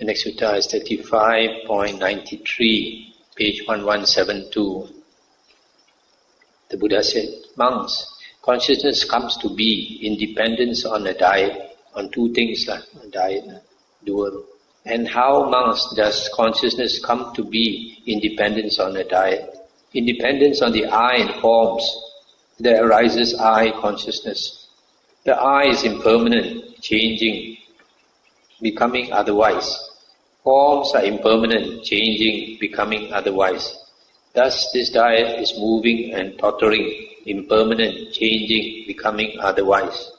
The next sutta is 35.93, page 1172. The Buddha said, monks, consciousness comes to be in dependence on a diet, on two things like a diet, dual. And how, monks, does consciousness come to be in dependence on a diet? In dependence on the I and forms, there arises I consciousness. The I is impermanent, changing, becoming otherwise. Forms are impermanent, changing, becoming otherwise. Thus this diet is moving and tottering, impermanent, changing, becoming otherwise.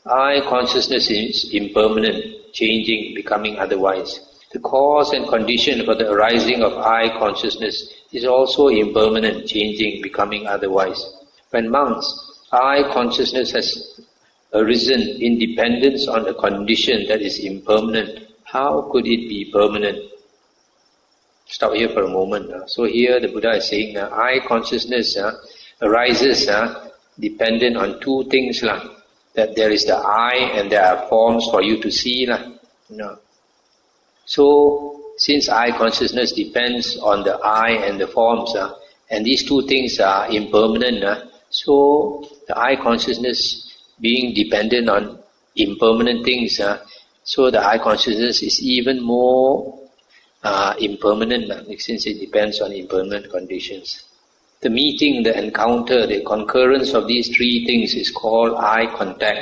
I consciousness is impermanent, changing, becoming otherwise. The cause and condition for the arising of I consciousness is also impermanent, changing, becoming otherwise. When monks, I consciousness has arisen in dependence on a condition that is impermanent, how could it be permanent? Stop here for a moment. So here the Buddha is saying I consciousness arises dependent on two things. That there is the I and there are forms for you to see. So since I consciousness depends on the I and the forms, and these two things are impermanent, so the I consciousness being dependent on impermanent things, so the I consciousness is even more impermanent since it depends on impermanent conditions. The meeting, the encounter, the concurrence of these three things is called eye contact.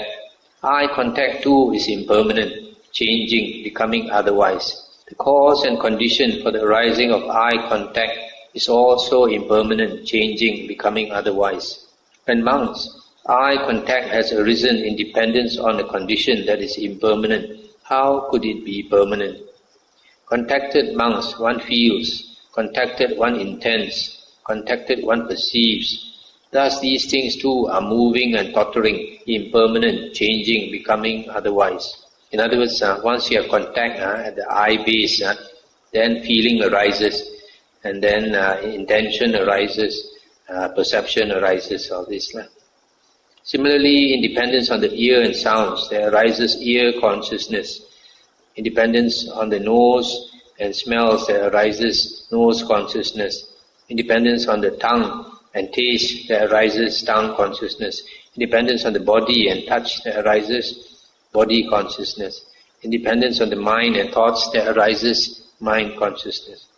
Eye contact too is impermanent, changing, becoming otherwise. The cause and condition for the arising of eye contact is also impermanent, changing, becoming otherwise. When monks, eye contact has arisen in dependence on a condition that is impermanent, how could it be permanent? Contacted monks, one feels. Contacted, one intends. Contacted, one perceives. Thus these things too are moving and tottering, impermanent, changing, becoming otherwise. In other words, once you have contact at the eye base, then feeling arises, and then intention arises, perception arises, all this. Similarly, in dependence on the ear and sounds, there arises ear consciousness. In dependence on the nose and smells, there arises nose consciousness. In dependence on the tongue and taste, there arises tongue consciousness. In dependence on the body and touch, there arises body consciousness. In dependence on the mind and thoughts, there arises mind consciousness.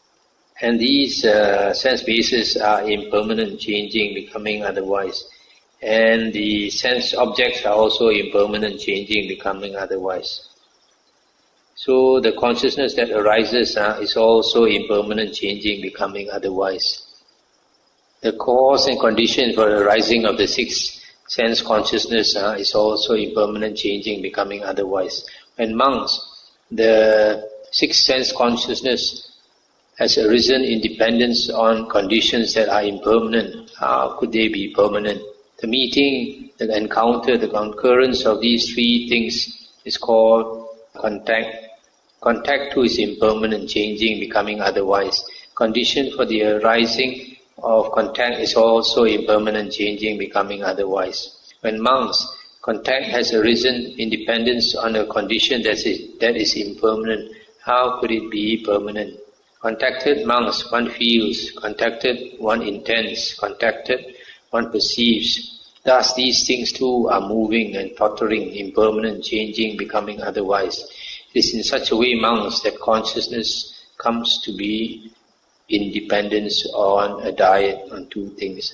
And these sense bases are impermanent, changing, becoming otherwise. And the sense objects are also impermanent, changing, becoming otherwise. So the consciousness that arises is also impermanent, changing, becoming otherwise. The cause and condition for the arising of the sixth sense consciousness is also impermanent, changing, becoming otherwise. When monks, the sixth sense consciousness has arisen in dependence on conditions that are impermanent, how could they be permanent? The meeting, the encounter, the concurrence of these three things is called contact. Contact too is impermanent, changing, becoming otherwise. Condition for the arising of contact is also impermanent, changing, becoming otherwise. When monks, contact has arisen in dependence on a condition that is impermanent, how could it be permanent? Contacted monks, one feels. Contacted, one intends. Contacted, one perceives. Thus these things too are moving and tottering, impermanent, changing, becoming otherwise. It is in such a way, monks, that consciousness comes to be in dependence on a diet, on two things.